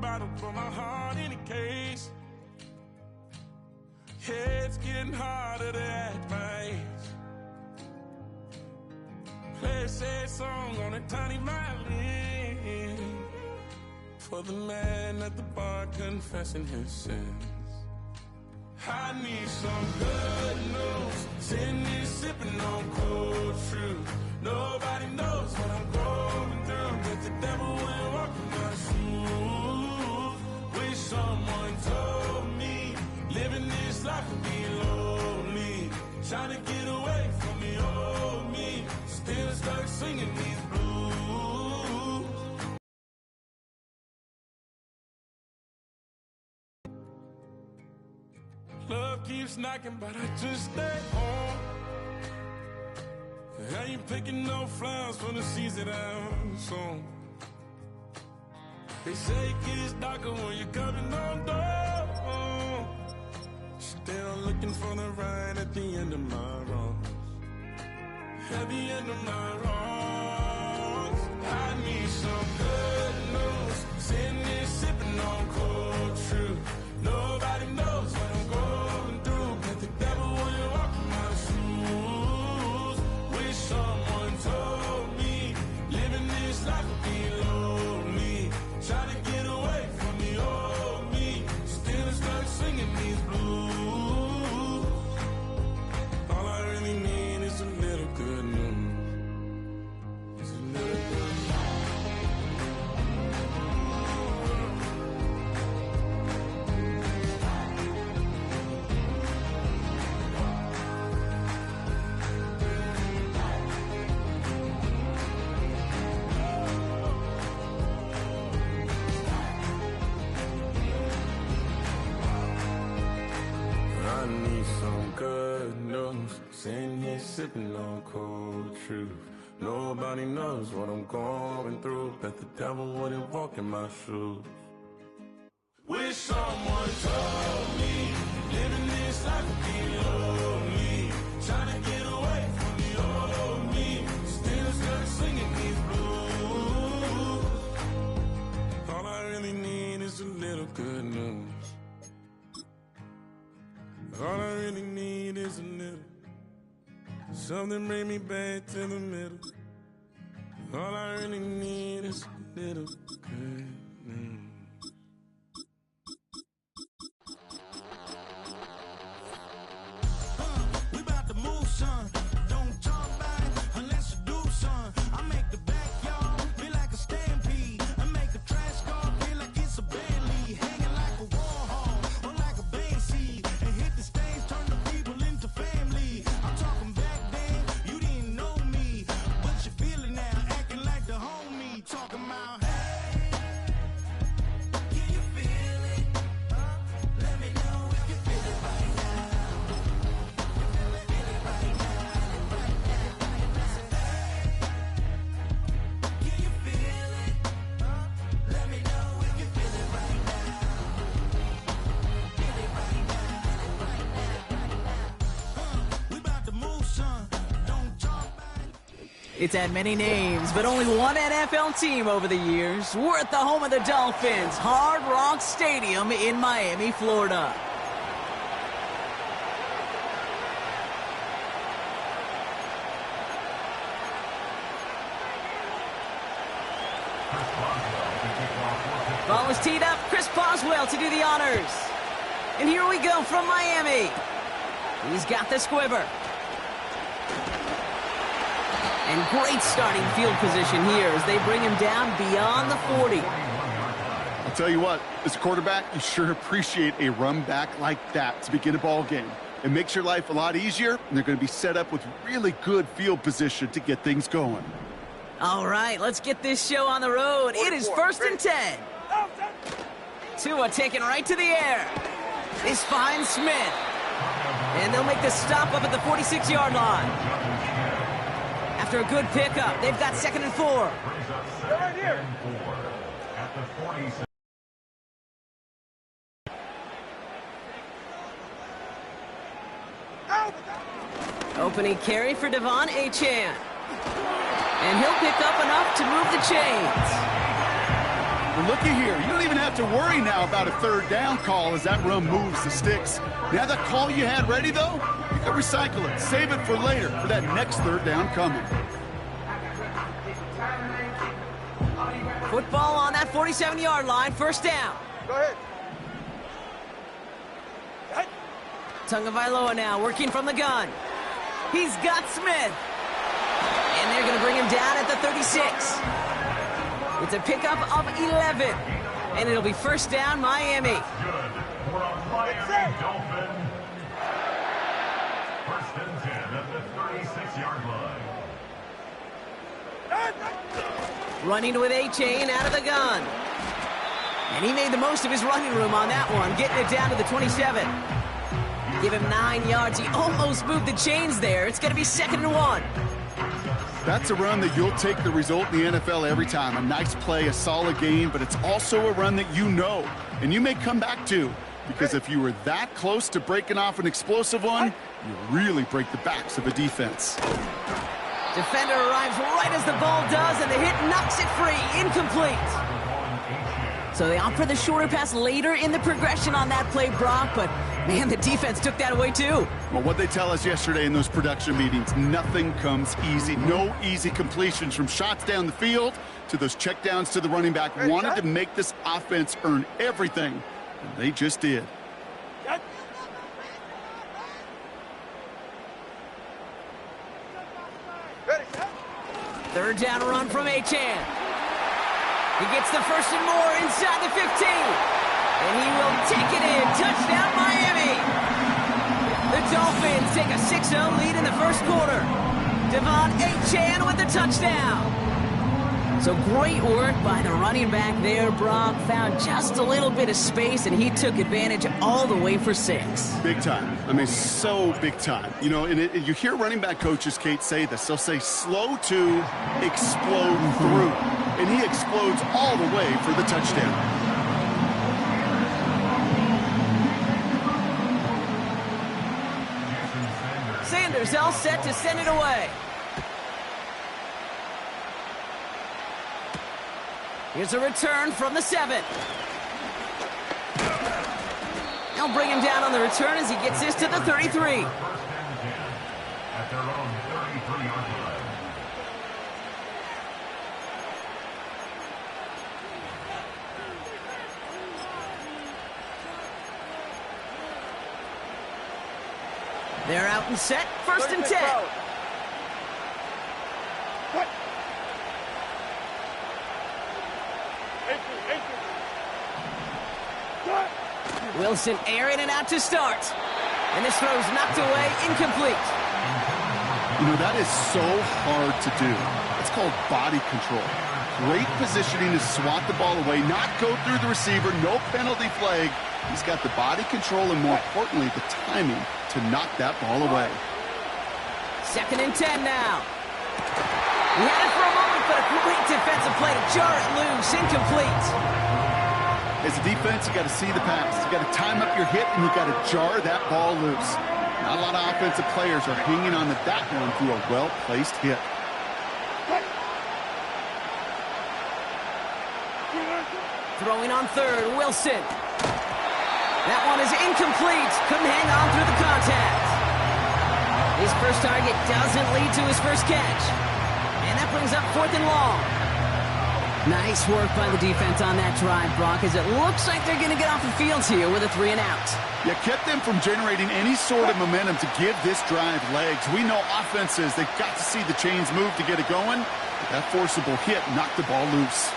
battle for my heart in a case. Yeah, it's getting harder to act my age. Play a sad song on a tiny violin for the man at the bar confessing his sins. I need some good news. Sitting here sipping on cold truth. Nobody knows what I'm going through, but the devil will walk in my shoes. Wish someone told me living this life would be lonely. Trying to get away from the old me. Still stuck singing these blues. Love keeps knocking, but I just stay home. I ain't picking no flowers for the seeds that I'm sown. They say it gets darker when you're coming on door. Still looking for the right at the end of my road. At the end of my road, I need some good news. Sitting here sipping on cold truth. Nobody knows what I'm going through, but the devil will walk in my shoes. Wish someone told me living this life would be lonely. Trying to get away from the old me. Still stuck singing these blues. All I really need is a little good news. It's a little good news. I need some good news. Sitting here sipping on cold truth. Nobody knows what I'm going through, but the devil wouldn't walk in my shoes. Wish someone told me living this life would be lonely. Trying to get away from the old me. Still stuck singing these blues. All I really need is a little good news. All I really need is a little. Something bring me back to the middle. All I really need is a little good news. We about to move, son. Don't talk about it unless you do, son. I make the backyard feel like a stampede. I make the trash car feel like it's a Bentley. Hanging like a Warhol or like a Banksy. And hit the stage, turn the people into family. I'm talking back then, you didn't know me. But you feel it now, acting like the homie. Talking about, hey, can you feel it? Let me know if you feel it right now. Can you feel it? Let me know if you feel it right now. Feel it right now. We about to move, son. Don't talk about it. It's had many names, but only one NFL team over the years. We're at the home of the Dolphins, Hard Rock Stadium in Miami, Florida. Ball is teed up. Chris Boswell to do the honors. And here we go from Miami. He's got the squibber. And great starting field position here as they bring him down beyond the 40. I'll tell you what, as a quarterback, you sure appreciate a run back like that to begin a ball game. It makes your life a lot easier, and they're going to be set up with really good field position to get things going. All right, let's get this show on the road. It is 1st and 10. Tua taken right to the air. This finds Smith. And they'll make the stop up at the 46-yard line. After a good pickup, they've got 2nd and 4. Right here. At the 46. Opening carry for Devon Achane. And he'll pick up enough to move the chains. But looky here, you don't even have to worry now about a third down call as that run moves the sticks. Now that call you had ready, though, you can recycle it, save it for later, for that next third down coming. Football on that 47-yard line, first down. Go ahead. Tagovailoa now working from the gun. He's got Smith. And they're going to bring him down at the 36. It's a pickup of 11. And it'll be first down, Miami. Good for a Miami Dolphin. First and 10 at the 36-yard line. Running with A-Chain out of the gun. And he made the most of his running room on that one, getting it down to the 27. Give him 9 yards. He almost moved the chains there. It's going to be 2nd and 1. That's a run that you'll take the result in the NFL every time. A nice play, a solid game, but it's also a run that you know, and you may come back to, because if you were that close to breaking off an explosive one, you really break the backs of a defense. Defender arrives right as the ball does, and the hit knocks it free. Incomplete. So they opt for the shorter pass later in the progression on that play, Brock, but man, the defense took that away too. Well, what they tell us yesterday in those production meetings, nothing comes easy. No easy completions from shots down the field to those checkdowns to the running back. Wanted to make this offense earn everything, and they just did. Third down run from A-Chan. He gets the first and more inside the 15. And he will take it in. Touchdown, Miami. The Dolphins take a 6-0 lead in the first quarter. Devon A-Chan with the touchdown. So great work by the running back there, Brock. Found just a little bit of space, and he took advantage all the way for 6. Big time. I mean, so big time. You know, and you hear running back coaches, Kate, say this. They'll say slow to explode through. And he explodes all the way for the touchdown. Sanders all set to send it away. Here's a return from the 7. They'll bring him down on the return as he gets this to the 33. First and 10 at their own 33-yard line. They're out and set. First and 10. Wilson airing it out to start. And this throw's knocked away, incomplete. You know, that is so hard to do. It's called body control. Great positioning to swat the ball away, not go through the receiver, no penalty flag. He's got the body control and, more importantly, the timing to knock that ball away. 2nd and 10 now. He had it for a moment, but a great defensive play to jar it loose, incomplete. As a defense, you got to see the pass. You got to time up your hit, and you got to jar that ball loose. Not a lot of offensive players are hanging on to that one through a well-placed hit. Throwing on third, Wilson. That one is incomplete. Couldn't hang on through the contact. His first target doesn't lead to his first catch. And that brings up 4th and long. Nice work by the defense on that drive, Brock, as it looks like they're going to get off the field here with a 3 and out. You kept them from generating any sort of momentum to give this drive legs. We know offenses, they've got to see the chains move to get it going. That forcible hit knocked the ball loose.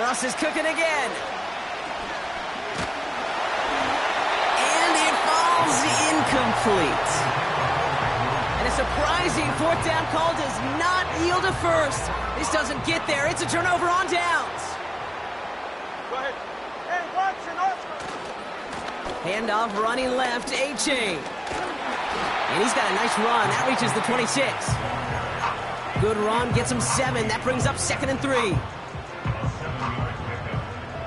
Russ is cooking again. And it falls incomplete. And a surprising 4th down call does not yield a first. This doesn't get there. It's a turnover on downs. Go ahead. Hey, Watson, Oscar. Handoff running left, A-Chain. And he's got a nice run. That reaches the 26. Good run, gets him 7. That brings up 2nd and 3. A 7-yard pickup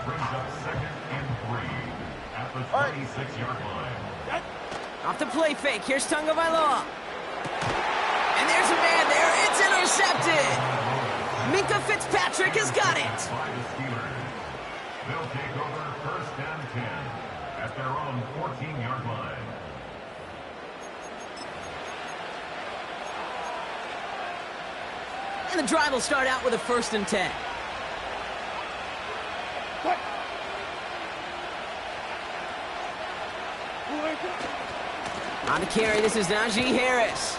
brings up 2nd and 3 at the 26-yard line. Off the play fake, here's Tagovailoa. And there's a man there, it's intercepted! Minkah Fitzpatrick has got it! They'll take over 1st and 10 at their own 14-yard line. And the drive will start out with a 1st and 10. On the carry, this is Najee Harris.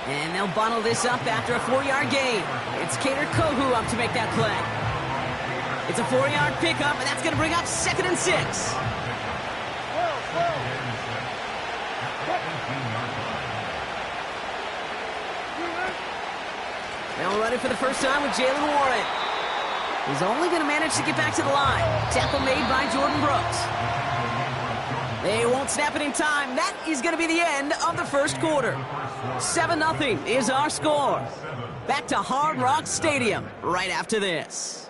And they'll bundle this up after a 4-yard gain. It's Kader Kohou up to make that play. It's a 4-yard pickup, and that's going to bring up 2nd and 6. They'll run it for the first time with Jaylen Warren. He's only going to manage to get back to the line. Tackle made by Jordan Brooks. They won't snap it in time. That is going to be the end of the first quarter. 7-0 is our score. Back to Hard Rock Stadium right after this.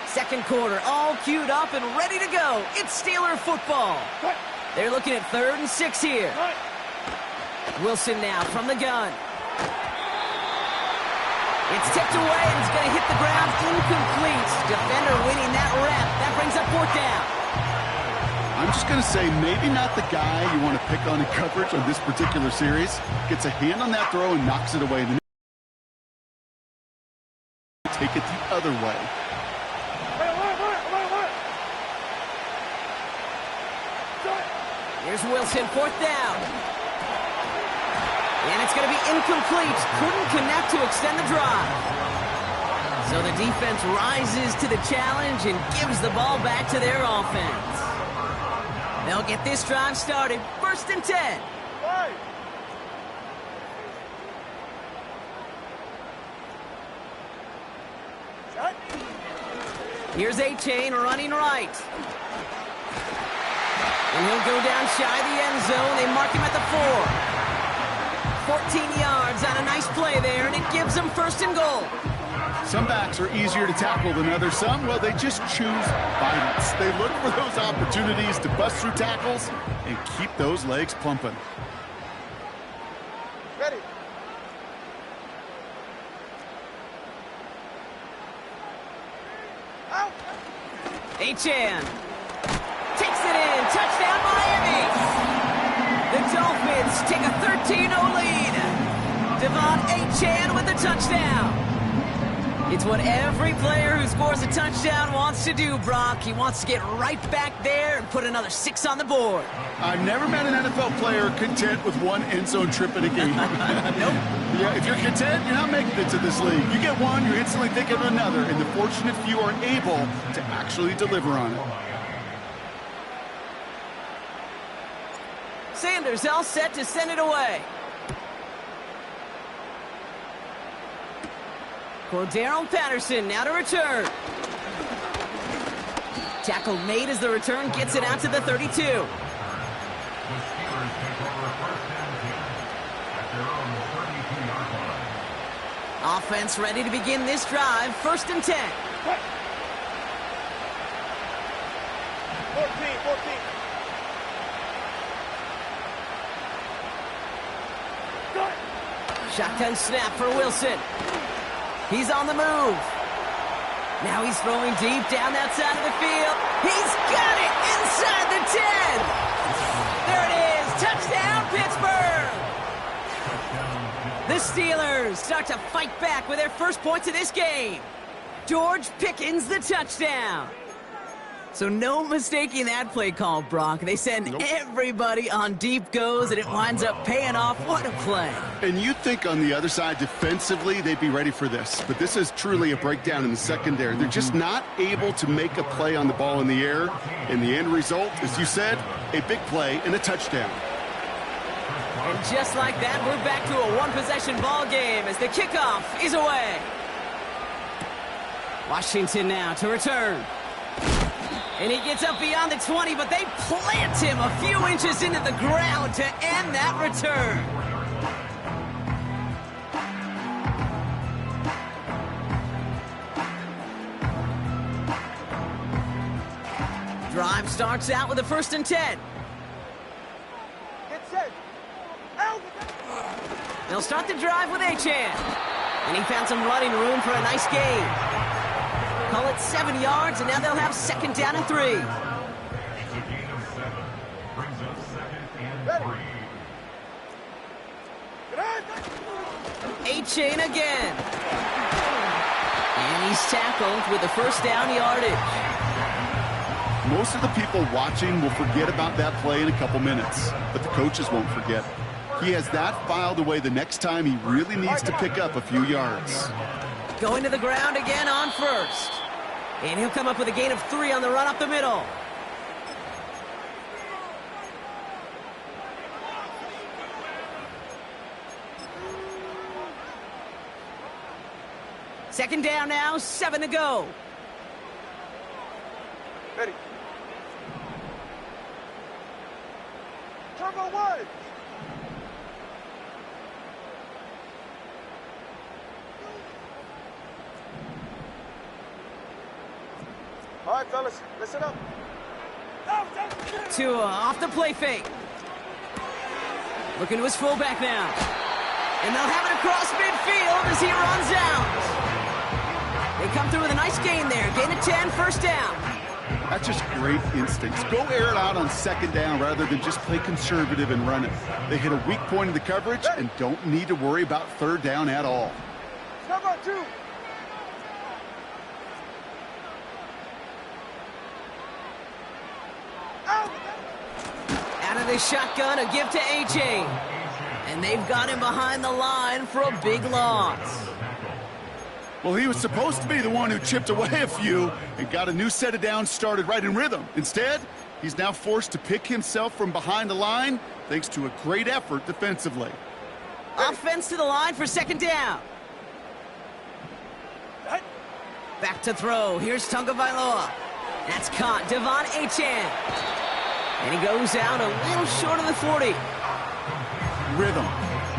Second quarter, all queued up and ready to go. It's Steeler football. They're looking at 3rd and 6 here. Wilson now from the gun. It's tipped away and it's going to hit the ground incomplete. Defender winning that rep. That brings up 4th down. I'm just going to say maybe not the guy you want to pick on in coverage on this particular series. Gets a hand on that throw and knocks it away. Take it the other way. Here's Wilson, 4th down. And it's going to be incomplete. Couldn't connect to extend the drive. So the defense rises to the challenge and gives the ball back to their offense. They'll get this drive started. 1st and 10. Here's A-Chain running right. And he'll go down shy of the end zone. They mark him at the 4. 14 yards on a nice play there, and it gives them 1st and goal. Some backs are easier to tackle than others. Some, well, they just choose violence. They look for those opportunities to bust through tackles and keep those legs pumping. Ready. Out. Achane takes it in. Touchdown, Miami. The Dolphins take a 13-0 lead. Devon Achane with the touchdown. It's what every player who scores a touchdown wants to do, Brock. He wants to get right back there and put another 6 on the board. I've never met an NFL player content with one end zone trip in a game. Nope. Yeah, if you're content, you're not making it to this league. You get one, you're instantly thinking of another, and the fortunate few are able to actually deliver on it. Sanders all set to send it away. Cordarrelle Patterson now to return. Tackle made as the return gets it out to the 32. The Steelers take over 1st and 10 at their own 32-yard line. Offense ready to begin this drive. 1st and 10. 14. Shotgun snap for Wilson. He's on the move. Now he's throwing deep down that side of the field. He's got it inside the 10. There it is. Touchdown, Pittsburgh. The Steelers start to fight back with their first points of this game. George Pickens, the touchdown. So no mistaking that play call, Brock. They send everybody on deep goes, and it winds up paying off. What a play. And you'd think on the other side, defensively, they'd be ready for this. But this is truly a breakdown in the secondary. They're just not able to make a play on the ball in the air. And the end result, as you said, a big play and a touchdown. And just like that, we're back to a one-possession ball game as the kickoff is away. Washington now to return. And he gets up beyond the 20, but they plant him a few inches into the ground to end that return. Drive starts out with a 1st and 10. Get set. Out. They'll start the drive with Achane. And he found some running room for a nice gain. Call it 7 yards, and now they'll have 2nd down and 3. It's a gain of 7. Brings up 2nd and 3. Achane again. And he's tackled with the 1st down yardage. Most of the people watching will forget about that play in a couple minutes, but the coaches won't forget. He has that filed away the next time he really needs to pick up a few yards. Going to the ground again on 1st. And he'll come up with a gain of 3 on the run up the middle. Second down now, 7 to go. Ready. Turbo 1. All right, fellas, listen up. Tua off the play fake. Looking to his fullback now. And they'll have it across midfield as he runs out. They come through with a nice gain there. Gain of 10, 1st down. That's just great instincts. Go air it out on 2nd down rather than just play conservative and run it. They hit a weak point in the coverage and don't need to worry about 3rd down at all. Number 2. Out of the shotgun, a give to Achane. And they've got him behind the line for a big loss. Well, he was supposed to be the one who chipped away a few and got a new set of downs started right in rhythm. Instead, he's now forced to pick himself from behind the line thanks to a great effort defensively. Offense to the line for 2nd down. Back to throw. Here's Tagovailoa. That's caught. Devon Achane. And he goes out a little short of the 40. Rhythm.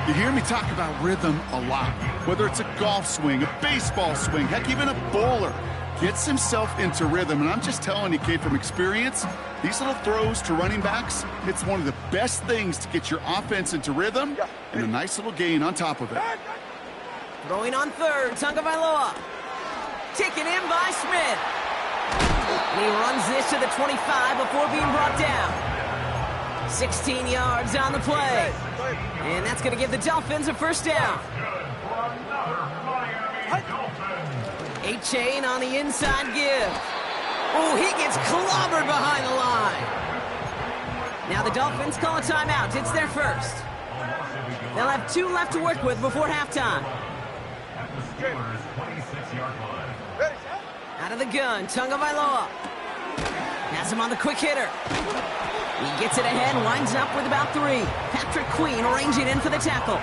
You hear me talk about rhythm a lot. Whether it's a golf swing, a baseball swing, heck, even a bowler gets himself into rhythm. And I'm just telling you, Kate, from experience, these little throws to running backs, it's one of the best things to get your offense into rhythm and a nice little gain on top of it. Throwing on 3rd, Tagovailoa. Taken in by Smith. And he runs this to the 25 before being brought down. 16 yards on the play. And that's going to give the Dolphins a 1st down. Achane on the inside give. Oh, he gets clobbered behind the line. Now the Dolphins call a timeout. It's their 1st. They'll have 2 left to work with before halftime. Out of the gun, Tagovailoa. Has him on the quick hitter. He gets it ahead, winds up with about 3. Patrick Queen arranging in for the tackle.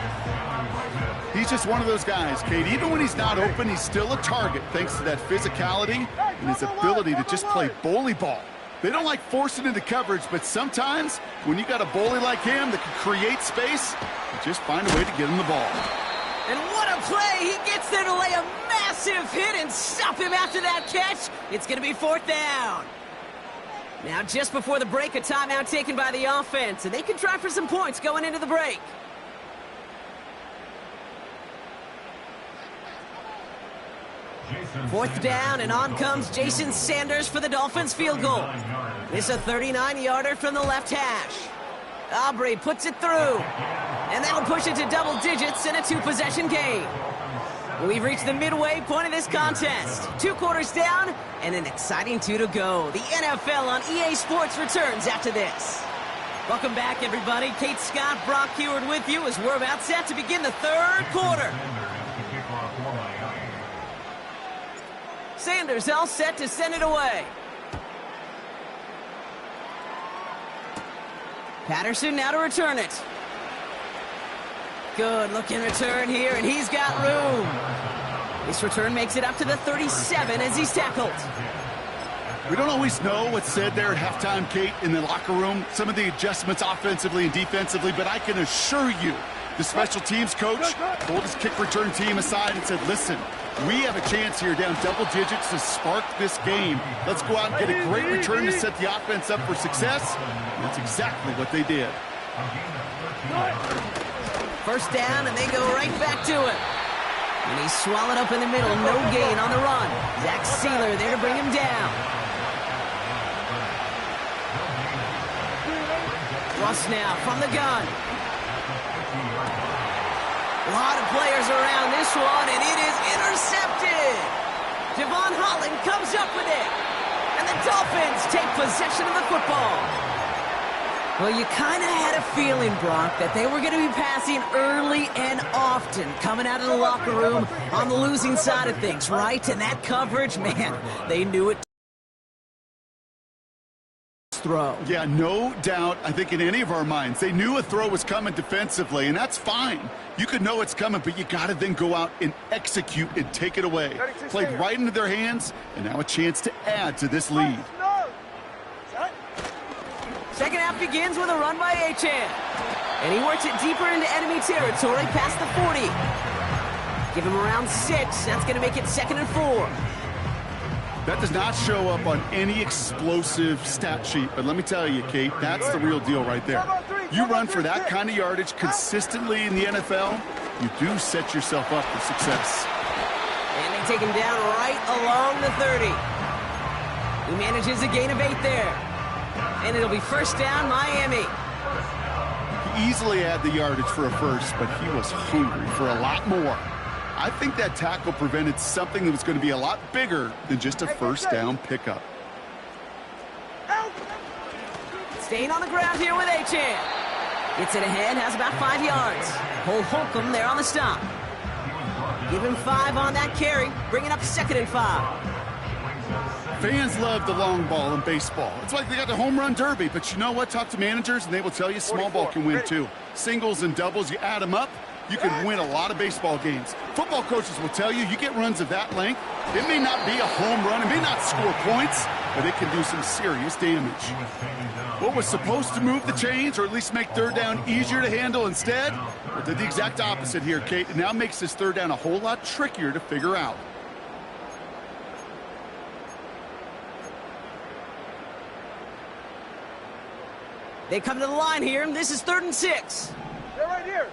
He's just one of those guys, Kate. Even when he's not open, he's still a target thanks to that physicality and his ability to just play bully ball. They don't like forcing into coverage, but sometimes when you got a bully like him that can create space, you just find a way to get him the ball. And what a play! He gets there to lay a massive hit and stop him after that catch. It's going to be 4th down. Now, just before the break, a timeout taken by the offense, and they can try for some points going into the break. Fourth down, and on comes Jason Sanders for the Dolphins field goal. It's a 39-yarder from the left hash. Aubrey puts it through, and that'll push it to double digits in a 2-possession game. We've reached the midway point of this contest. 2 quarters down, and an exciting 2 to go. The NFL on EA Sports returns after this. Welcome back, everybody. Kate Scott, Brock Heward with you as we're about set to begin the 3rd quarter. Sanders all set to send it away. Patterson now to return it. Good looking return here, and he's got room. This return makes it up to the 37 as he's tackled. We don't always know what's said there at halftime, Kate, in the locker room, some of the adjustments offensively and defensively, but I can assure you The special teams coach pulled his kick return team aside and said, listen, we have a chance here down double digits to spark this game. Let's go out and get a great return to set the offense up for success. And that's exactly what they did. First down, and they go right back to it. And he's swallowed up in the middle. No gain on the run. Zach Sealer there to bring him down. Russ now from the gun. A lot of players around this one, and it is intercepted. Javon Holland comes up with it. And the Dolphins take possession of the football. Well, you kind of had a feeling, Brock, that they were going to be passing early and often coming out of the locker room on the losing side of things, right? And that coverage, man, they knew it. Throw. Yeah, no doubt, I think in any of our minds, they knew a throw was coming defensively, and that's fine. You could know it's coming, but you got to then go out and execute and take it away. Played right into their hands, and now a chance to add to this lead. Second half begins with a run by Achane. And he works it deeper into enemy territory past the 40. Give him around 6. That's going to make it 2nd and 4. That does not show up on any explosive stat sheet, but let me tell you, Kate, that's the real deal right there. You run for that kind of yardage consistently in the NFL, you do set yourself up for success. And they take him down right along the 30. He manages a gain of 8 there. And it'll be first down, Miami. He easily had the yardage for a first, but he was hungry for a lot more. I think that tackle prevented something that was going to be a lot bigger than just a first down pickup. Staying on the ground here with Achane. Gets it ahead, has about 5 yards. Hold Holcomb there on the stop. Give him 5 on that carry, bringing up 2nd and 5. Fans love the long ball in baseball. It's like they got the home run derby, but you know what? Talk to managers, and they will tell you small ball can win too. Singles and doubles, you add them up, you can win a lot of baseball games. Football coaches will tell you, you get runs of that length, it may not be a home run, it may not score points, but it can do some serious damage. What was supposed to move the chains, or at least make third down easier to handle instead, well, did the exact opposite here, Kate. It now makes this third down a whole lot trickier to figure out. They come to the line here, and this is 3rd and 6. They're right here.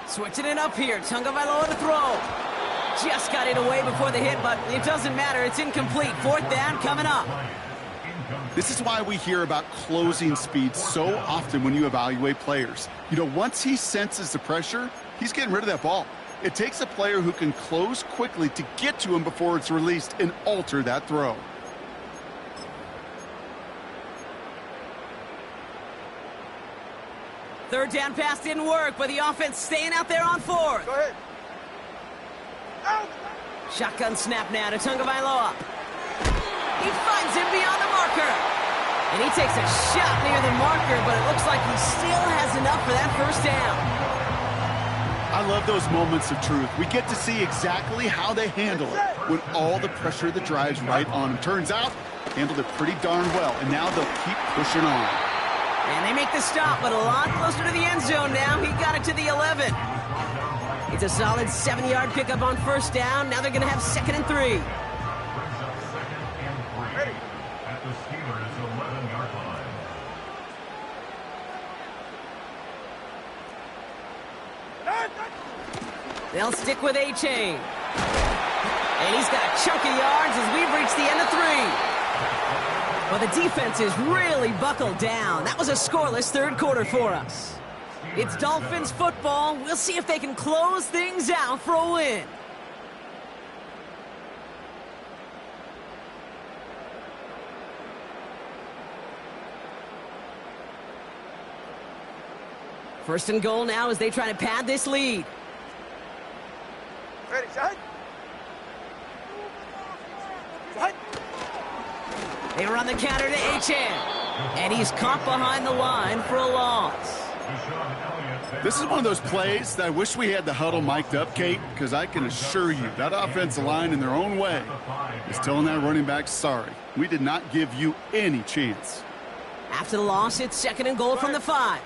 Switching it up here. Tagovailoa to throw. Just got it away before the hit, but it doesn't matter. It's incomplete. 4th down coming up. This is why we hear about closing speed so often when you evaluate players. You know, once he senses the pressure, he's getting rid of that ball. It takes a player who can close quickly to get to him before it's released and alter that throw. Third down pass didn't work, but the offense staying out there on 4th. Go ahead. Out. Shotgun snap now to Tagovailoa. He finds him beyond the marker. And he takes a shot near the marker, but it looks like he still has enough for that first down. I love those moments of truth. We get to see exactly how they handle it when all the pressure that drives right on them. Turns out, handled it pretty darn well, and now they'll keep pushing on. And they make the stop, but a lot closer to the end zone now. He got it to the 11. It's a solid 7-yard pickup on first down. Now they're going to have 2nd and 3. Brings up 2nd and 3 at the Steelers' 11-yard line. They'll stick with Achane. And he's got a chunk of yards as we've reached the end of 3. Well, the defense is really buckled down. That was a scoreless third quarter for us. It's Dolphins football. We'll see if they can close things out for a win. First and goal now as they try to pad this lead. Ready, side. Side. They run the counter to Achane. And he's caught behind the line for a loss. This is one of those plays that I wish we had the huddle mic'd up, Kate, because I can assure you that offensive line in their own way is telling that running back, sorry, we did not give you any chance. After the loss, it's 2nd and goal from the 5.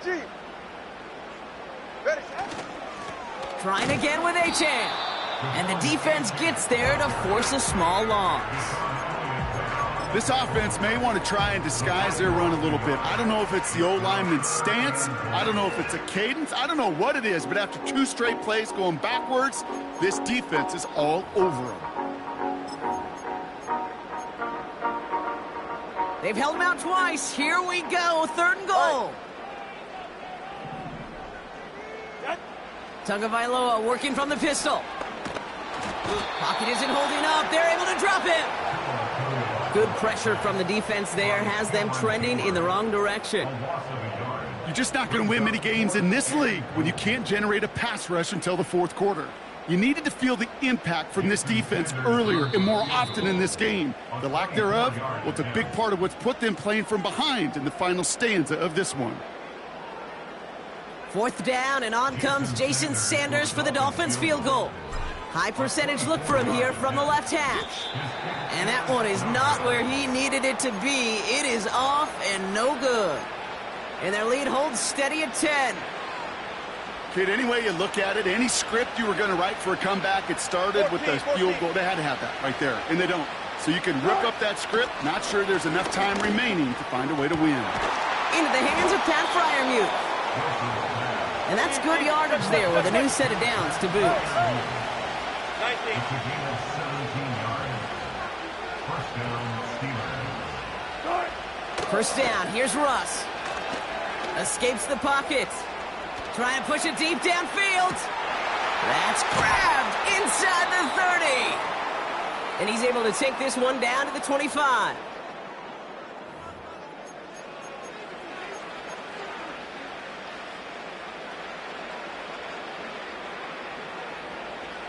G. Ready, set. Trying again with Achane. And the defense gets there to force a small loss. This offense may want to try and disguise their run a little bit. I don't know if it's the O-lineman's stance. I don't know if it's a cadence. I don't know what it is, but after 2 straight plays going backwards, this defense is all over them. They've held him out twice. Here we go, 3rd and goal. Tagovailoa working from the pistol. Pocket isn't holding up. They're able to drop him. Good pressure from the defense there has them trending in the wrong direction. You're just not going to win many games in this league when you can't generate a pass rush until the 4th quarter. You needed to feel the impact from this defense earlier and more often in this game. The lack thereof, well, it's a big part of what's put them playing from behind in the final stanza of this one. 4th down, and on comes Jason Sanders for the Dolphins field goal. High percentage look for him here from the left hash. And that one is not where he needed it to be. It is off and no good. And their lead holds steady at 10. Kid, any way you look at it, any script you were going to write for a comeback, it started with the field goal. They had to have that right there, and they don't. So you can rip up that script. Not sure there's enough time remaining to find a way to win. Into the hands of Pat Freiermuth. And that's good yardage there with a new set of downs to boot. It's a gain of 17 yards. 1st down, Steelers. 1st down, here's Russ. Escapes the pocket. Trying to push it deep downfield. That's grabbed inside the 30. And he's able to take this one down to the 25.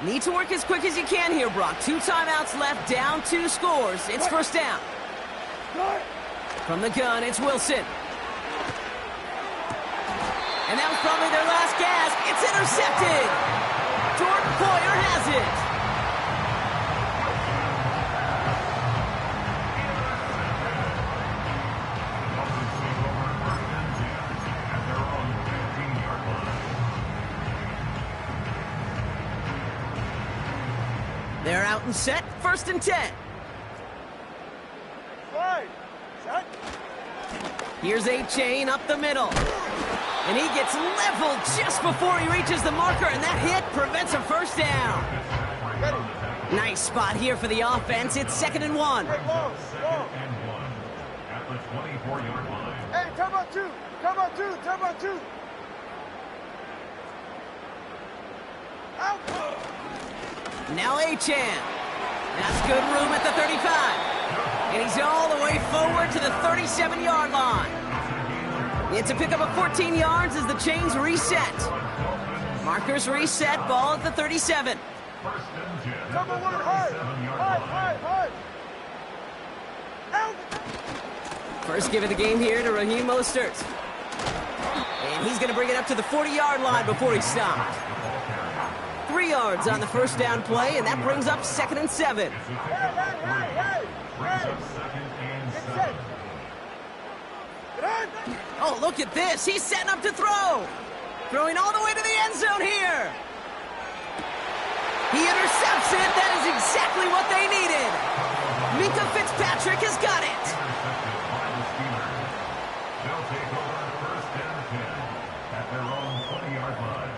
Need to work as quick as you can here, Brock. 2 timeouts left, down 2 scores. It's 1st down. From the gun, it's Wilson. And that was probably their last gasp. It's intercepted. Jordan Poyer has it. They're out and set. 1st and 10. Right. Set. Here's Achane up the middle. And he gets leveled just before he reaches the marker, and that hit prevents a 1st down. Ready. Nice spot here for the offense. It's 2nd and 1. Hey, ball. At the 24-yard line. Hey, time out 2. Time out 2. Time out 2. Out. Now Achane. That's good room at the 35. And he's all the way forward to the 37-yard line. It's a pickup of 14 yards as the chains reset. Markers reset, ball at the 37. 1st and 10. Number 1, hard. Hard. Out. First give of the game here to Raheem Mostert. And he's going to bring it up to the 40-yard line before he stopped. 3 yards on the 1st down play, and that brings up 2nd and 7. Hey. Brings up 2nd and 7. Oh, look at this. He's setting up to throw. Throwing all the way to the end zone here. He intercepts it. That is exactly what they needed. Minkah Fitzpatrick has got it. Intercepted by the Steelers. They'll take over 1st and 10 at their own 20-yard line.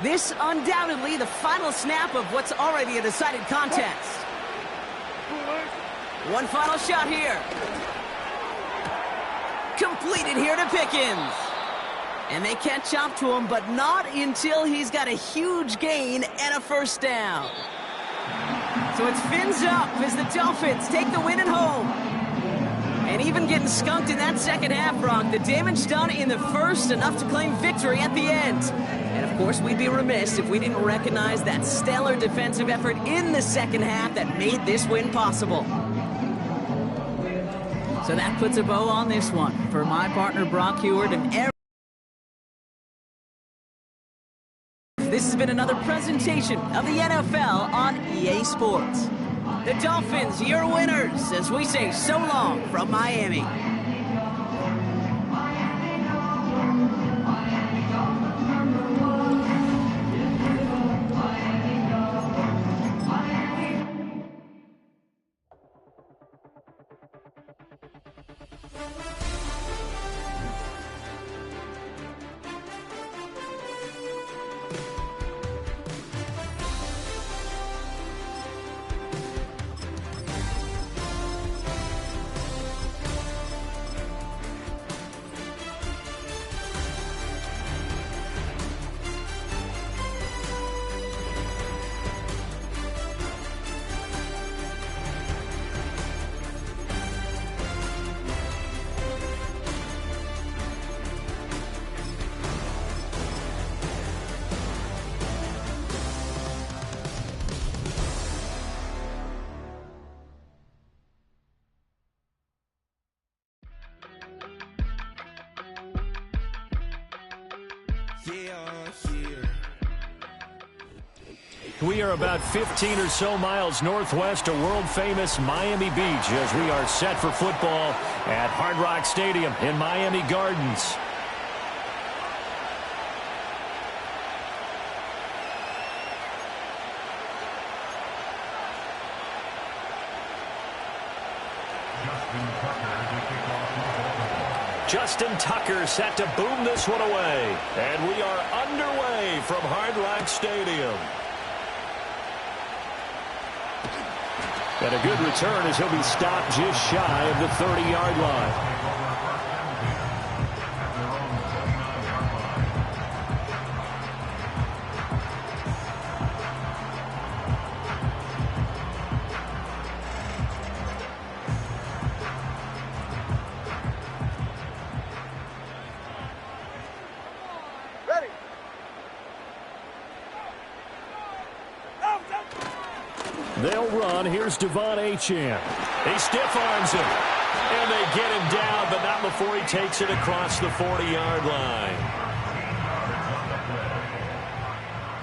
This undoubtedly the final snap of what's already a decided contest. One final shot here. Completed here to Pickens. And they catch up to him, but not until he's got a huge gain and a 1st down. So it's fins up as the Dolphins take the win at home. And even getting skunked in that 2nd half, Brock, the damage done in the 1st, enough to claim victory at the end. And of course, we'd be remiss if we didn't recognize that stellar defensive effort in the 2nd half that made this win possible. So that puts a bow on this one. For my partner, Brock Huard, and this has been another presentation of the NFL on EA Sports. The Dolphins, your winners, as we say so long from Miami. We are about 15 or so miles northwest of world-famous Miami Beach as we are set for football at Hard Rock Stadium in Miami Gardens. Justin Tucker set to boom this one away. And we are underway from Hard Rock Stadium. And a good return as he'll be stopped just shy of the 30-yard line. They'll run. Here's Devon Achane. He stiff-arms him. And they get him down, but not before he takes it across the 40-yard line.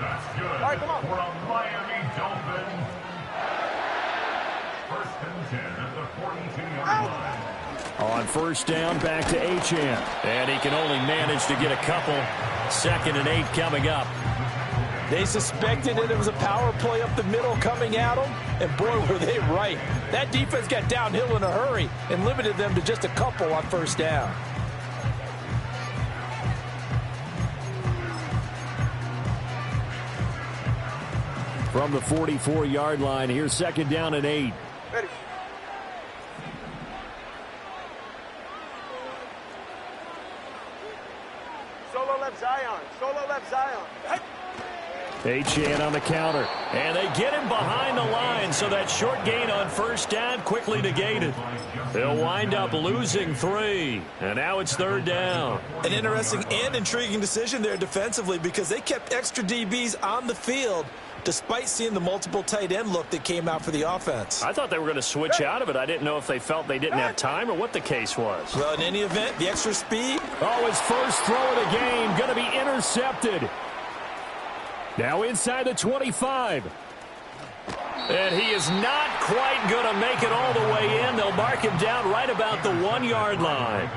That's good. All right, come on. For a Miami Dolphins. First and 10 at the 42-yard line. On first down, back to Achane. And he can only manage to get a couple. 2nd and 8 coming up. They suspected that it was a power play up the middle coming at them, and boy, were they right. That defense got downhill in a hurry and limited them to just a couple on first down. From the 44-yard line, here's 2nd down and 8. Ready. Solo left Zion. Solo left Zion. Hey. Achane on the counter. And they get him behind the line, so that short gain on first down quickly negated. They'll wind up losing 3. And now it's 3rd down. An interesting and intriguing decision there defensively because they kept extra DBs on the field despite seeing the multiple tight end look that came out for the offense. I thought they were going to switch out of it. I didn't know if they felt they didn't have time or what the case was. Well, in any event, the extra speed. Oh, his first throw of the game going to be intercepted. Now inside the 25. And he is not quite going to make it all the way in. They'll mark him down right about the 1-yard line.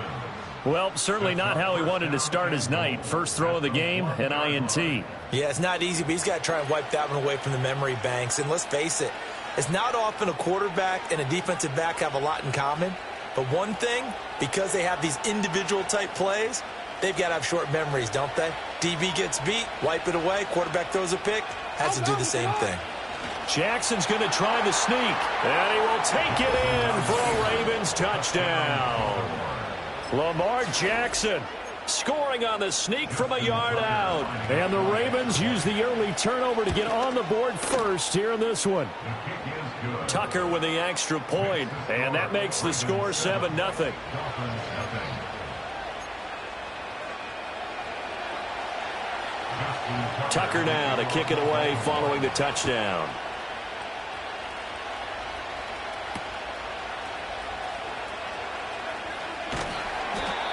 Well, certainly not how he wanted to start his night. First throw of the game, an INT. Yeah, it's not easy, but he's got to try and wipe that one away from the memory banks. And let's face it, it's not often a quarterback and a defensive back have a lot in common. But one thing, because they have these individual type plays, they've got to have short memories, don't they? DB gets beat, wipe it away, quarterback throws a pick, has to do the same thing. Jackson's going to try the sneak, and he will take it in for a Ravens touchdown. Lamar Jackson scoring on the sneak from a yard out. And the Ravens use the early turnover to get on the board first here in this one. Tucker with the extra point, and that makes the score 7-0. Tucker now to kick it away following the touchdown.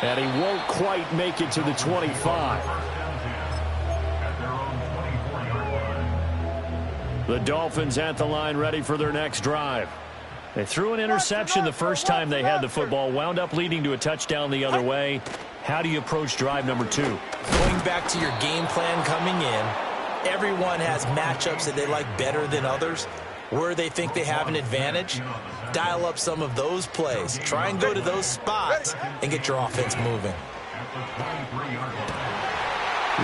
And he won't quite make it to the 25. The Dolphins at the line ready for their next drive. They threw an interception the first time they had the football, wound up leading to a touchdown the other way. How do you approach drive number 2? Going back to your game plan coming in, everyone has matchups that they like better than others. Where they think they have an advantage, dial up some of those plays. Try and go to those spots and get your offense moving.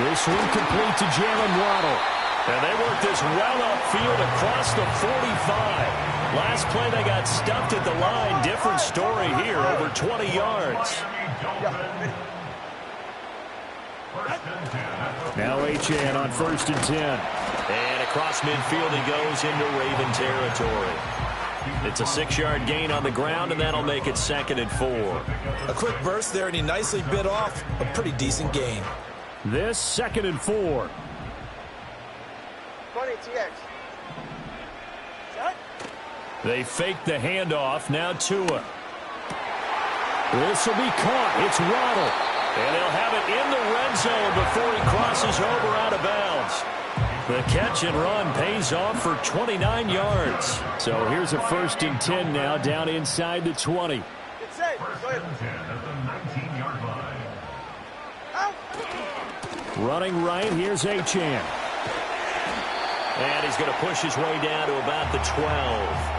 This one complete to Jalen Waddle. And they work this well upfield across the 45. Last play they got stuffed at the line. Different story here, over 20 yards. Now Achane on 1st and 10. And across midfield he goes into Raven territory. It's a 6-yard gain on the ground, and that'll make it 2nd and 4. A quick burst there, and he nicely bit off a pretty decent gain. This 2nd and 4. 20 TX. Set. They fake the handoff. Now Tua. This will be caught. It's Waddle. And they'll have it in the red zone before he crosses over out of bounds. The catch and run pays off for 29 yards. So here's a 1st and 10 now, down inside the 20. It's safe. Go ahead. Out. Running right, here's Achane. And he's going to push his way down to about the 12.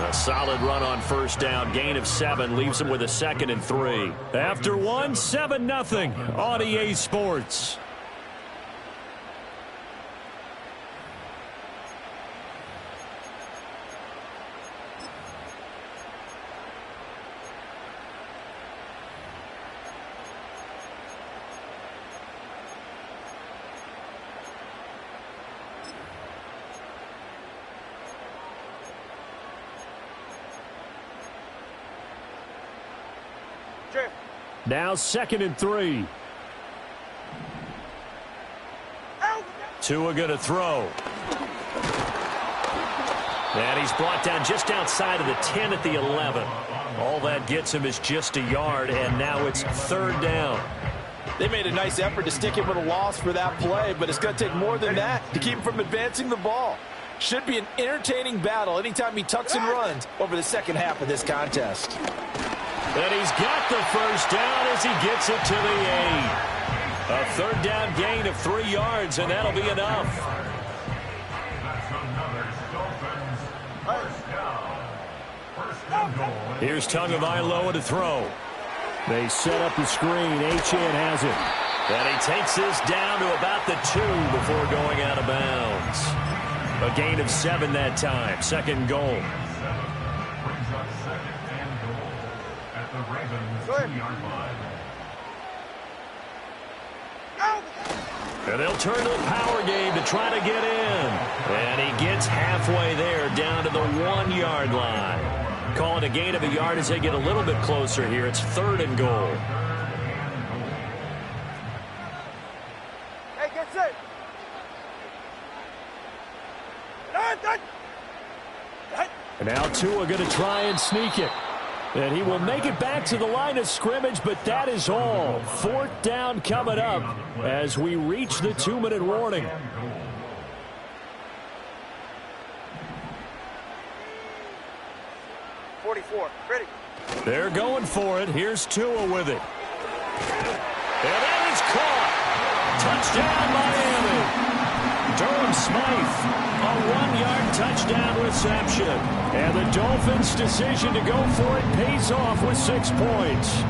A solid run on 1st down. Gain of 7 leaves him with a 2nd and 3. After 1, 7-0 on EA Sports. Now 2nd and 3. Tua going to throw. And he's brought down just outside of the 10 at the 11. All that gets him is just a yard, and now it's 3rd down. They made a nice effort to stick him with a loss for that play, but it's going to take more than that to keep him from advancing the ball. Should be an entertaining battle anytime he tucks and runs over the second half of this contest. And he's got the 1st down as he gets it to the 8. A 3rd down gain of 3 yards, and that'll be enough. Here's Tagovailoa to throw. They set up the screen. Achane has it. And he takes this down to about the 2 before going out of bounds. A gain of 7 that time. 2nd goal. And they'll turn to the power game to try to get in. And he gets halfway there, down to the 1-yard line. Call it a gain of a yard as they get a little bit closer here. It's 3rd and goal. Hey, get set. And now Tua going to try and sneak it. And he will make it back to the line of scrimmage, but that is all. 4th down coming up as we reach the 2-minute warning. Ready. They're going for it. Here's Tua with it. And that is caught. Touchdown, Miami. Durham Smythe, a 1-yard touchdown reception. And the Dolphins' decision to go for it pays off with 6 points.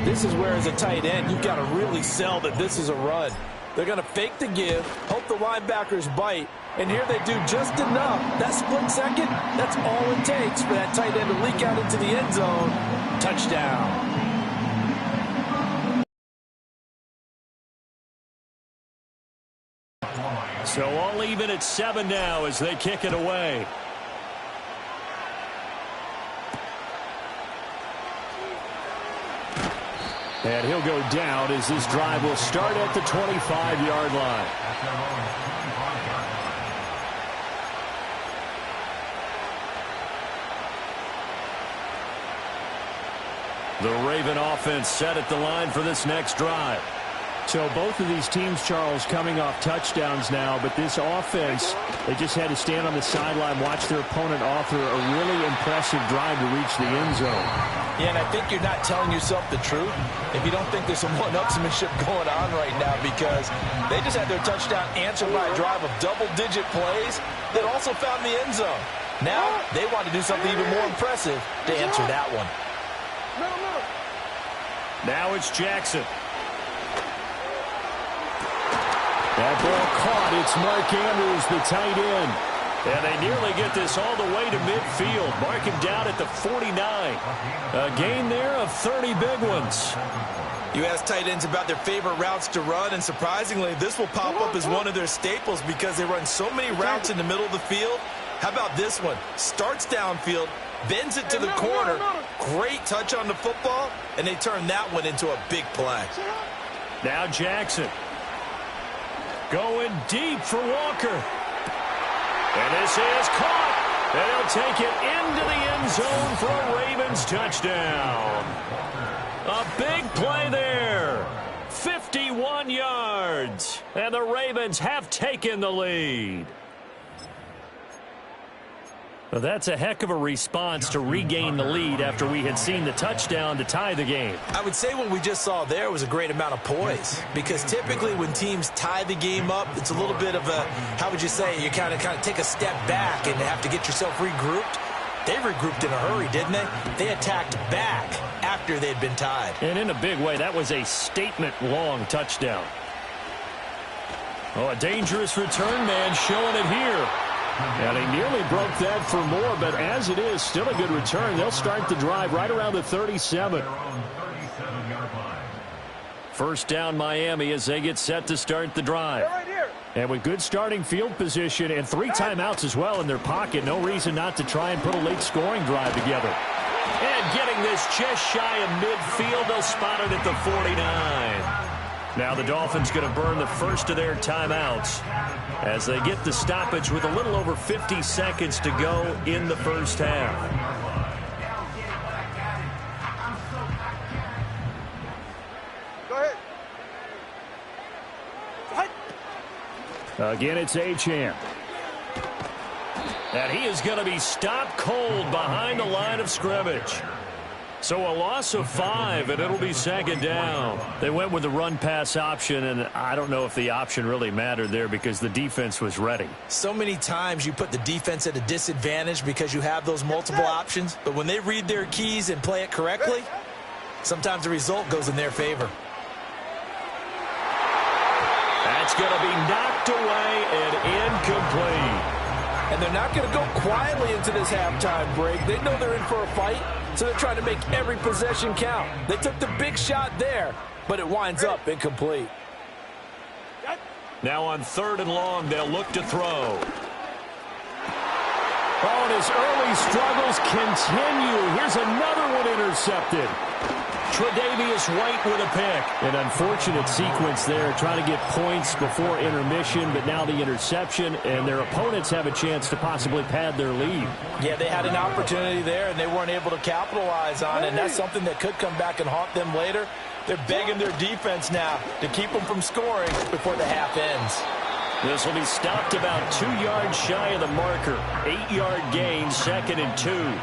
This is where, as a tight end, you've got to really sell that this is a run. They're going to fake the give, hope the linebackers bite, and here they do just enough. That split second, that's all it takes for that tight end to leak out into the end zone. Touchdown. So all even at 7 now as they kick it away. And he'll go down as this drive will start at the 25-yard line. The Raven offense set at the line for this next drive. So both of these teams, Charles, coming off touchdowns now, but this offense, they just had to stand on the sideline, watch their opponent author a really impressive drive to reach the end zone. Yeah, and I think you're not telling yourself the truth if you don't think there's some one-upsmanship going on right now, because they just had their touchdown answered by a drive of double-digit plays that also found the end zone. Now they want to do something even more impressive to answer that one. Now it's Jackson. That ball caught. It's Mark Andrews, the tight end. And they nearly get this all the way to midfield. Mark him down at the 49. A gain there of 30 big ones. You ask tight ends about their favorite routes to run, and surprisingly, this will pop up as one of their staples because they run so many routes in the middle of the field. How about this one? Starts downfield, bends it to the corner. Great touch on the football, and they turn that one into a big play. Now Jackson. Going deep for Walker. And this is caught. And he'll take it into the end zone for a Ravens touchdown. A big play there. 51 yards. And the Ravens have taken the lead. Well, that's a heck of a response to regain the lead after we had seen the touchdown to tie the game. I would say what we just saw there was a great amount of poise, because typically when teams tie the game up, it's a little bit of a, how would you say, you kind of take a step back and have to get yourself regrouped. They regrouped in a hurry, didn't they? They attacked back after they'd been tied. And in a big way, that was a statement-long touchdown. Oh, a dangerous return man showing it here. And he nearly broke that for more, but as it is, still a good return. They'll start the drive right around the 37. First down, Miami, as they get set to start the drive. And with good starting field position and 3 timeouts as well in their pocket, no reason not to try and put a late scoring drive together. And getting this just shy of midfield, they'll spot it at the 49. Now the Dolphins going to burn the first of their timeouts as they get the stoppage with a little over 50 seconds to go in the first half. Go ahead. Again, it's Achane. And he is going to be stopped cold behind the line of scrimmage. So a loss of 5, and it'll be second down. They went with the run-pass option, and I don't know if the option really mattered there because the defense was ready. So many times you put the defense at a disadvantage because you have those multiple options, but when they read their keys and play it correctly, sometimes the result goes in their favor. That's going to be knocked away and incomplete. And they're not going to go quietly into this halftime break. They know they're in for a fight, so they're trying to make every possession count. They took the big shot there, but it winds up incomplete. Now on 3rd and long, they'll look to throw. Oh, and his early struggles continue. Here's another one intercepted. Tre'Davious White with a pick. An unfortunate sequence there, trying to get points before intermission, but now the interception, and their opponents have a chance to possibly pad their lead. Yeah, they had an opportunity there, and they weren't able to capitalize on it, and that's something that could come back and haunt them later. They're begging their defense now to keep them from scoring before the half ends. This will be stopped about 2 yards shy of the marker. 8-yard gain, 2nd and 2.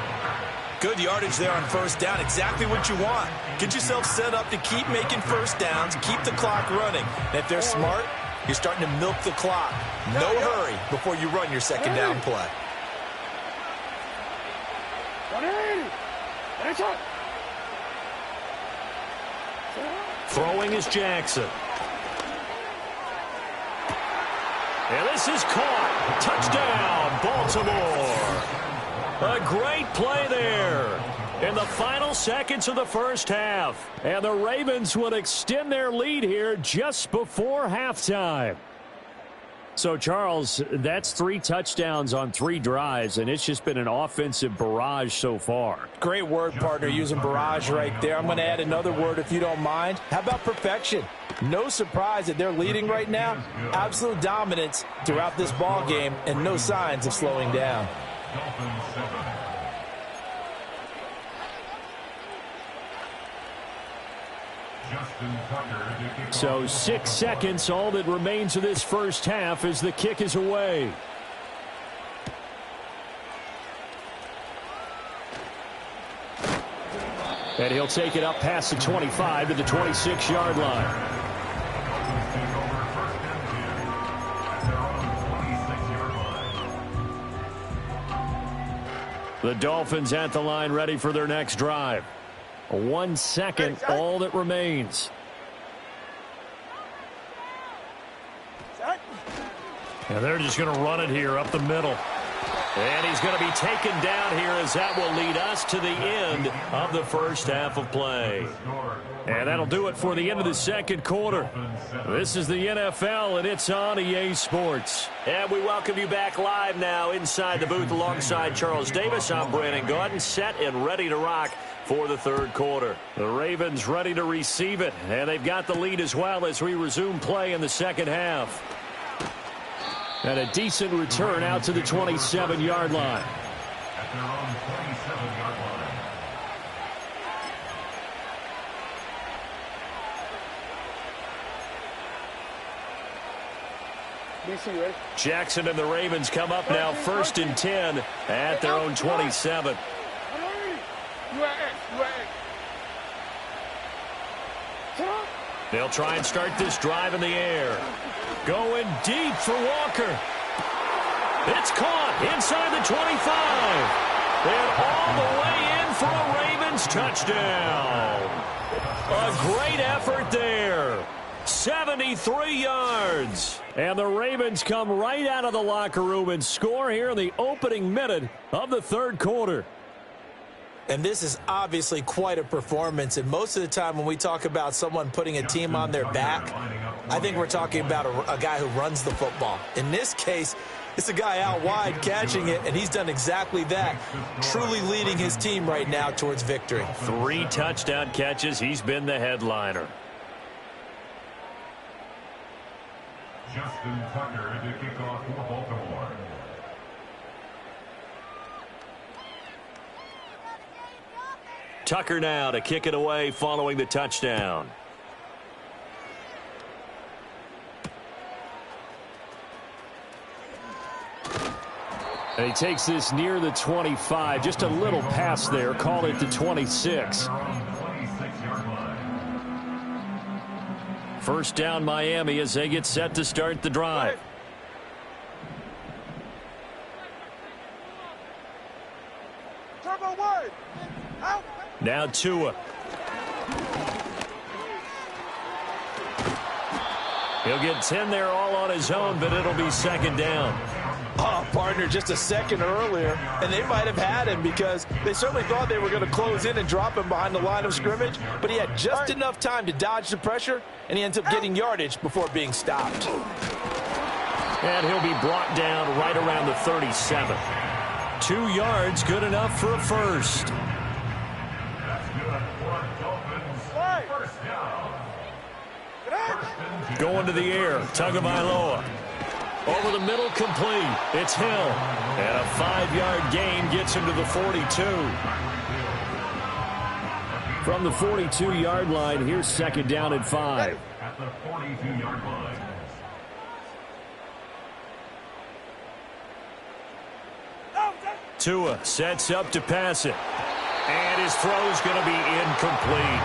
Good yardage there on first down. Exactly what you want. Get yourself set up to keep making first downs, keep the clock running. And if they're smart, you're starting to milk the clock. No hurry before you run your second down play. Throwing is Jackson. And this is caught. Touchdown, Baltimore. A great play there in the final seconds of the first half. And the Ravens would extend their lead here just before halftime. So, Charles, that's 3 touchdowns on 3 drives, and it's just been an offensive barrage so far. Great word, partner, using barrage right there. I'm going to add another word if you don't mind. How about perfection? No surprise that they're leading right now. Absolute dominance throughout this ball game and no signs of slowing down. So 6 seconds, all that remains of this first half as the kick is away. And he'll take it up past the 25 to the 26-yard line. The Dolphins at the line ready for their next drive. 1 second, all that remains. And they're just going to run it here up the middle. And he's going to be taken down here as that will lead us to the end of the first half of play. And that'll do it for the end of the second quarter. This is the NFL, and it's on EA Sports. And we welcome you back live now inside the booth alongside Charles Davis. I'm Brandon Gaudin, set and ready to rock for the third quarter. The Ravens ready to receive it, and they've got the lead as well as we resume play in the second half. And a decent return out to the 27-yard line. At their own 27-yard line. Jackson and the Ravens come up now 1st and 10 at their own 27. They'll try and start this drive in the air. Going deep for Walker. It's caught inside the 25. And all the way in for a Ravens touchdown. A great effort there. 73 yards. And the Ravens come right out of the locker room and score here in the opening minute of the third quarter. And this is obviously quite a performance. And most of the time when we talk about someone putting a team on their back, I think we're talking about a guy who runs the football. In this case, it's a guy out wide catching it, and he's done exactly that, truly leading his team right now towards victory. 3 touchdown catches. He's been the headliner. Justin Tucker to kick off for Baltimore. Tucker now to kick it away following the touchdown. And he takes this near the 25. Just a little pass there. Call it the 26. First down Miami as they get set to start the drive. Now Tua. He'll get 10 there all on his own, but it'll be second down. Oh, partner, just a second earlier, and they might have had him because they certainly thought they were going to close in and drop him behind the line of scrimmage, but he had just enough time to dodge the pressure, and he ends up getting yardage before being stopped. And he'll be brought down right around the 37. 2 yards, good enough for a first. Going to the air, Tagovailoa. Over the middle, complete. It's Hill. And a 5-yard gain gets him to the 42. From the 42-yard line, here's second down and 5. At the 42-yard line. Tua sets up to pass it. And his throw's going to be incomplete.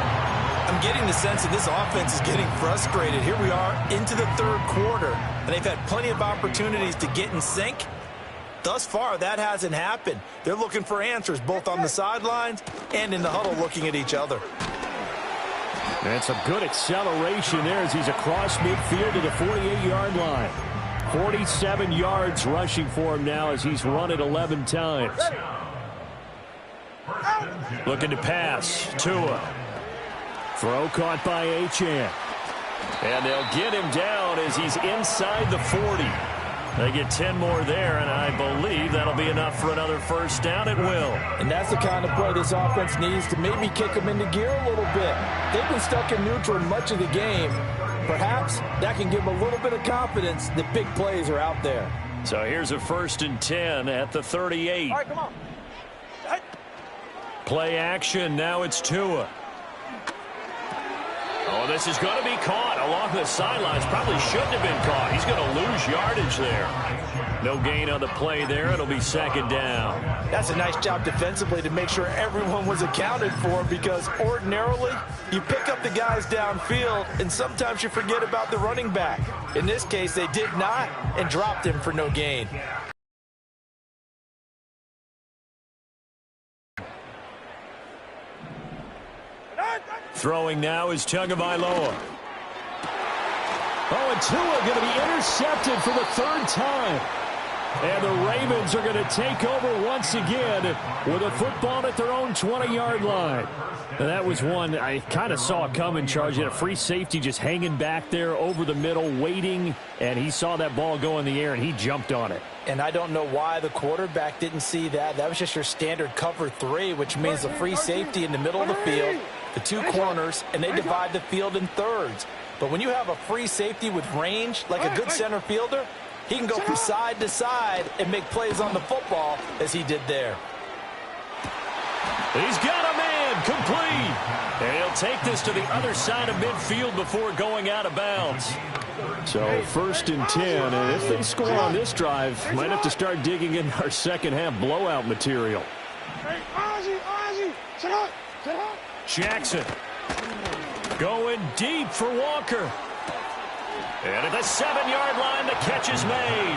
I'm getting the sense that this offense is getting frustrated. Here we are into the third quarter, and they've had plenty of opportunities to get in sync. Thus far, that hasn't happened. They're looking for answers both on the sidelines and in the huddle looking at each other. And some good acceleration there as he's across midfield to the 48-yard line. 47 yards rushing for him now as he's run it 11 times. Looking to pass. Tua. Throw caught by Achane. And they'll get him down as he's inside the 40. They get 10 more there, and I believe that'll be enough for another first down. It will. And that's the kind of play this offense needs to maybe kick them into gear a little bit. They've been stuck in neutral much of the game. Perhaps that can give them a little bit of confidence that big plays are out there. So here's a 1st and 10 at the 38. All right, come on. Play action. Now it's Tua. Oh, this is going to be caught along the sidelines. Probably shouldn't have been caught. He's going to lose yardage there. No gain on the play there. It'll be second down. That's a nice job defensively to make sure everyone was accounted for, because ordinarily you pick up the guys downfield and sometimes you forget about the running back. In this case, they did not and dropped him for no gain. Throwing now is Tagovailoa. Oh, and Tua going to be intercepted for the third time. And the Ravens are going to take over once again with a football at their own 20-yard line. And that was one I kind of saw coming, Charge. He had a free safety just hanging back there over the middle, waiting, and he saw that ball go in the air, and he jumped on it. And I don't know why the quarterback didn't see that. That was just your standard cover 3, which means a free safety in the middle of the field, the 2 corners, and they divide the field in thirds. But when you have a free safety with range, like a good center fielder, he can go from side to side and make plays on the football as he did there. He's got a man complete. And he'll take this to the other side of midfield before going out of bounds. So first and 10, and if they score on this drive, might have to start digging in our second half blowout material. Jackson going deep for Walker. And at the 7-yard line, the catch is made.